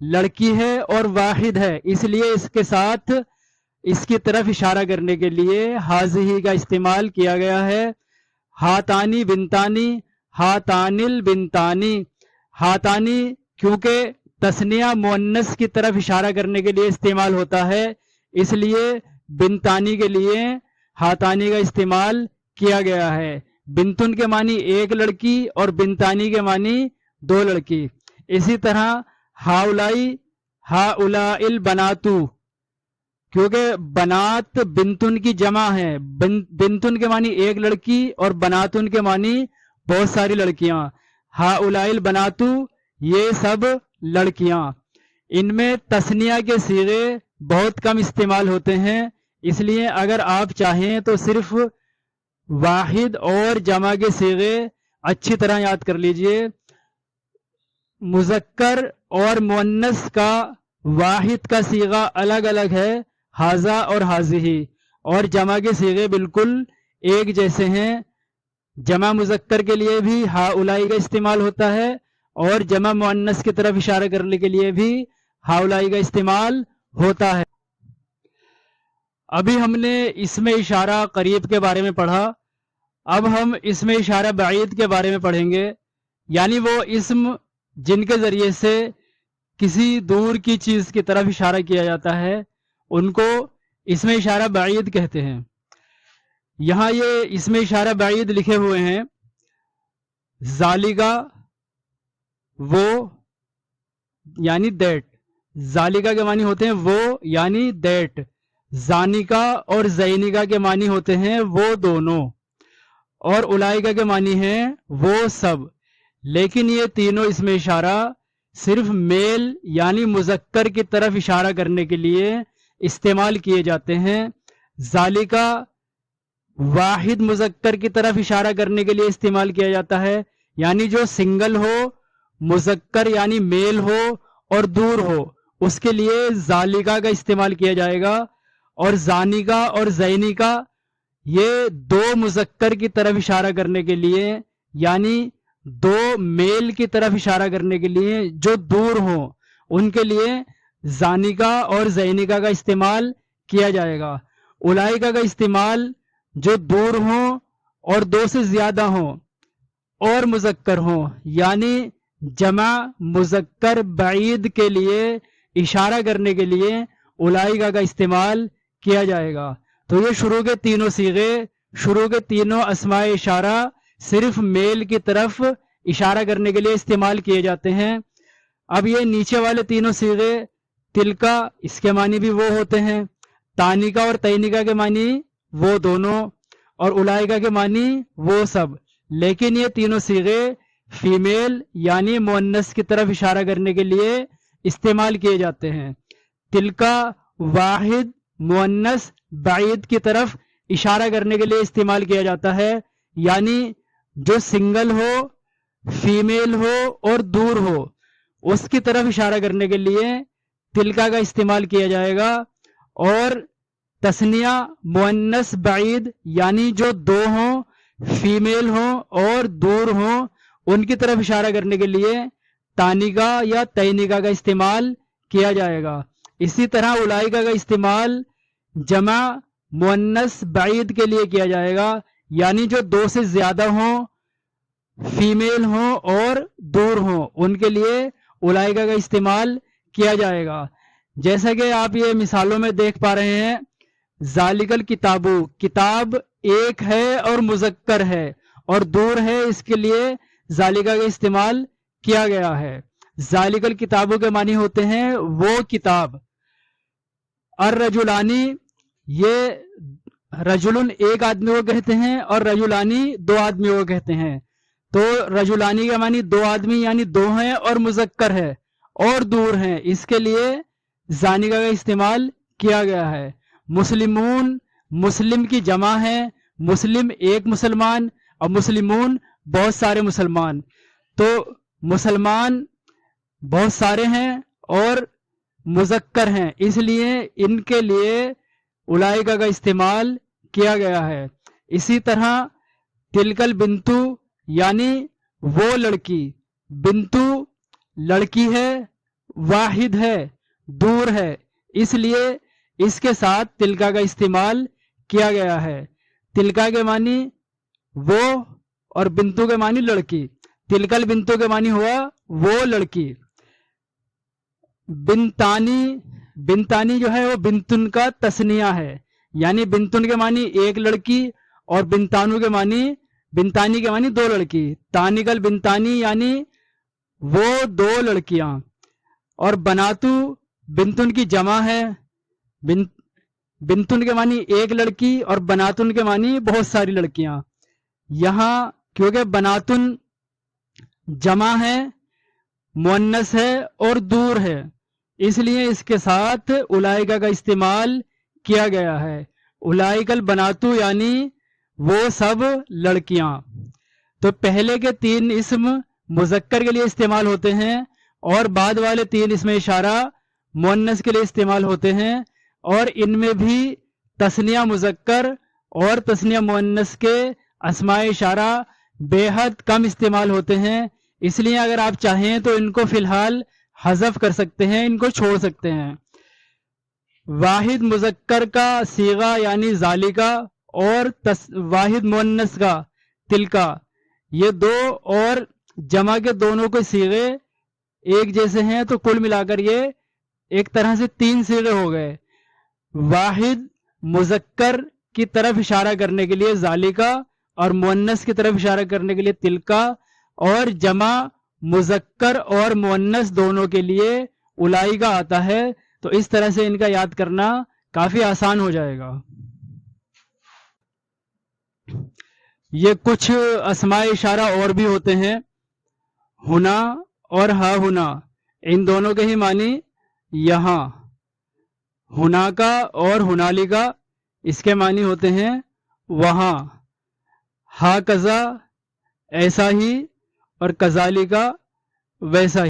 لڑکی ہے اور واحد ہے، اس لیے اس کے ساتھ اس کی طرف اشارہ کرنے کے لیے حاضی کا استعمال کیا گیا ہے۔ ہاتانی بنتانی، ہاتانل بنتانی، ہاتانی کیونکہ تثنیہ مؤنث کی طرف اشارہ کرنے کے لیے استعمال ہوتا ہے، اس لیے بنتانی کے لیے ہاتانی کا استعمال کیا گیا ہے۔ بنتن کے معنی ایک لڑکی اور بنتانی کے معنی دو لڑکی۔ اسی طرح ہاولائی، ہاولائی البناتو، کیونکہ بنات بنتن کی جمع ہے، بنتن کے معنی ایک لڑکی اور بناتن کے معنی بہت ساری لڑکیاں۔ ہاولائی البناتو، یہ سب لڑکیاں۔ ان میں تثنیہ کے صیغے بہت کم استعمال ہوتے ہیں، اس لیے اگر آپ چاہیں تو صرف واحد اور جمع کے صیغے اچھی طرح یاد کر لیجئے۔ مذکر اور مؤنث کا واحد کا صیغہ الگ الگ ہے، حاذا اور حاذہ، اور جمع کے صیغے بالکل ایک جیسے ہیں۔ جمع مذکر کے لیے بھی ہاولائی کا استعمال ہوتا ہے اور جمع مؤنث کی طرف اشارہ کرنے کے لیے بھی ہاولائی کا استعمال ہوتا ہے۔ ابھی ہم نے اسم اشارہ قریب کے بارے میں پڑھا، اب ہم اسم اشارہ بعید کے بارے میں پڑھیں گے، یعنی وہ اسم جن کے ذریعے سے کسی دور کی چیز کی طرف اشارہ کیا جاتا ہے ان کو اسم اشارہ بعید کہتے ہیں۔ یہاں یہ اسم اشارہ بعید لکھے ہوئے ہیں، ذالکا وہ یعنی دیٹ، ذالکا کے معنی ہوتے ہیں وہ یعنی دیٹ، زانکا اور زینکا کے معنی ہوتے ہیں وہ دونوں، اور اولائکا کے معنی ہیں وہ سب۔ لیکن یہ تینوں اسم اشارہ صرف میل یعنی مذکر کی طرف اشارہ کرنے کے لیے استعمال کیے جاتے ہیں۔ ذالکا واحد مذکر کی طرف اشارہ کرنے کے لیے استعمال کیا جاتا ہے، یعنی جو سنگل ہو، مذکر یعنی میل ہو اور دور ہو، اس کے لیے ذالکا کا استعمال کیا جائے گا۔ اور زانکا اور زینکا یہ دو مذکر کی طرف اشارہ کرنے کے لیے، یعنی دو میل کی طرف اشارہ کرنے کے لیے جو دور ہوں، ان کے لیے زانکا اور زینکا کا استعمال کیا جائے گا۔ اولائکا کا استعمال جو دور ہوں اور دو سے زیادہ ہوں اور مذکر ہوں، یعنی جمع مذکر بعید کے لیے اشارہ کرنے کے لیے اولائکا کا استعمال کیا جائے گا۔ تو یہ شروع کے تینوں صیغے، شروع کے تینوں اسماء اشارہ صرف میل کی طرف اشارہ کرنے کے لیے استعمال کیے جاتے ہیں۔ اب یہ نیچے والے تینوں صیغے، تلکا اس کے معنی بھی وہ ہوتے ہیں، تانکا اور تینکا کے معنی وہ دونوں، اور اولائکا کے معنی وہ سب، لیکن یہ تینوں صیغے فیمیل یعنی مؤنث کی طرف اشارہ کرنے کے لیے استعمال کیے جاتے ہیں۔ تلکا واحد مؤنث بعید کی طرف اشارہ کرنے کے لیے استعمال کیا جاتا ہے، یعنی جو سنگل ہو، فیمیل ہو اور دور ہو، اس کی طرف اشارہ کرنے کے لیے تلکا کا استعمال کیا جائے گا۔ اور تثنیہ مؤنث بعید یعنی جو دو ہوں، فیمیل ہوں اور دور ہوں، ان کی طرف اشارہ کرنے کے لیے تانکا یا تینکا کا استعمال کیا جائے گا۔ اسی طرح اولائکا کا استعمال جمع مؤنث بعید کے لیے کیا جائے گا، یعنی جو دو سے زیادہ ہوں، فیمیل ہوں اور دور ہوں، ان کے لیے اولائکا کا استعمال کیا جائے گا۔ جیسا کہ آپ یہ مثالوں میں دیکھ پا رہے ہیں، ذالک الکتاب، کتاب ایک ہے اور مذکر ہے اور دور ہے، اس کے لیے ذالکا کا استعمال کیا گیا ہے۔ ذالک الکتاب کے معنی ہوتے ہیں وہ کتاب۔ الرجلانی، یہ رجلن ایک آدمی کو کہتے ہیں اور رجلانی دو آدمیوں کو کہتے ہیں، تو رجلانی کا معنی دو آدمی یعنی دو ہیں اور مذکر ہے اور دور ہیں، اس کے لیے زانکا کا استعمال کیا گیا ہے۔ مسلمون، مسلم کی جمع ہے، مسلم ایک مسلمان اور مسلمون بہت سارے مسلمان، تو مسلمان بہت سارے ہیں اور مذکر ہیں، اس لیے ان کے لیے اولائکا کا استعمال کیا گیا ہے۔ اسی طرح تلکل بنتو یعنی وہ لڑکی، بنتو لڑکی ہے واحد ہے، دور ہے، اس لیے اس کے ساتھ تلکا کا استعمال کیا گیا ہے۔ تلکا کے معنی وہ اور بنتو کے معنی لڑکی۔ تلکل بنتو کے معنی ہوا وہ لڑکی۔ بنتانی، بنتانی جو ہے وہ بنتن کا تسنیہ ہے، یعنی بنتن کے معنی ایک لڑکی اور بنتانو کے معنی، بنتانی کے معنی دو لڑکی۔ تانیکل بنتانی یعنی وہ دو لڑکیاں۔ اور بناتو بنتن کی جمع ہے۔ بنتن کے معنی ایک لڑکی اور بناتن کے معنی بہت ساری لڑکیاں۔ یہاں کیونکہ بناتن جمع ہے، مؤنث ہے اور دور ہے، اس لیے اس کے ساتھ اولائکا کا استعمال کیا گیا ہے۔ اولائکل بناتو یعنی وہ سب لڑکیاں۔ تو پہلے کے تین اسم مذکر کے لیے استعمال ہوتے ہیں اور بعد والے تین اسم اشارہ مؤنث کے لیے استعمال ہوتے ہیں، اور ان میں بھی تثنیہ مذکر اور تثنیہ مؤنث کے اسماء اشارہ بے حد کم استعمال ہوتے ہیں، اس لیے اگر آپ چاہیں تو ان کو فی الحال حذف کر سکتے ہیں، ان کو چھوڑ سکتے ہیں۔ واحد مذکر کا صیغہ یعنی ذالکا اور واحد مؤنث کا تلکا، یہ دو اور جمع کے دونوں کے صیغے ایک جیسے ہیں، تو کل ملا کر یہ ایک طرح سے تین صیغے ہو گئے۔ واحد مذکر کی طرف اشارہ کرنے کے لیے ذالکا اور مؤنث کی طرف اشارہ کرنے کے لیے تلکا، اور جمع مذکر اور مؤنث دونوں کے لیے اولائکا آتا ہے، تو اس طرح سے ان کا یاد کرنا کافی آسان ہو جائے گا۔ یہ کچھ اسماء اشارہ اور بھی ہوتے ہیں، ہنا اور ہا ہنا، ان دونوں کے ہی معنی یہاں۔ ہنا کا اور ہنالیکا اس کے معنی ہوتے ہیں وہاں۔ ہا کذا ایسا ہی، اور کذالکا ویسا ہی۔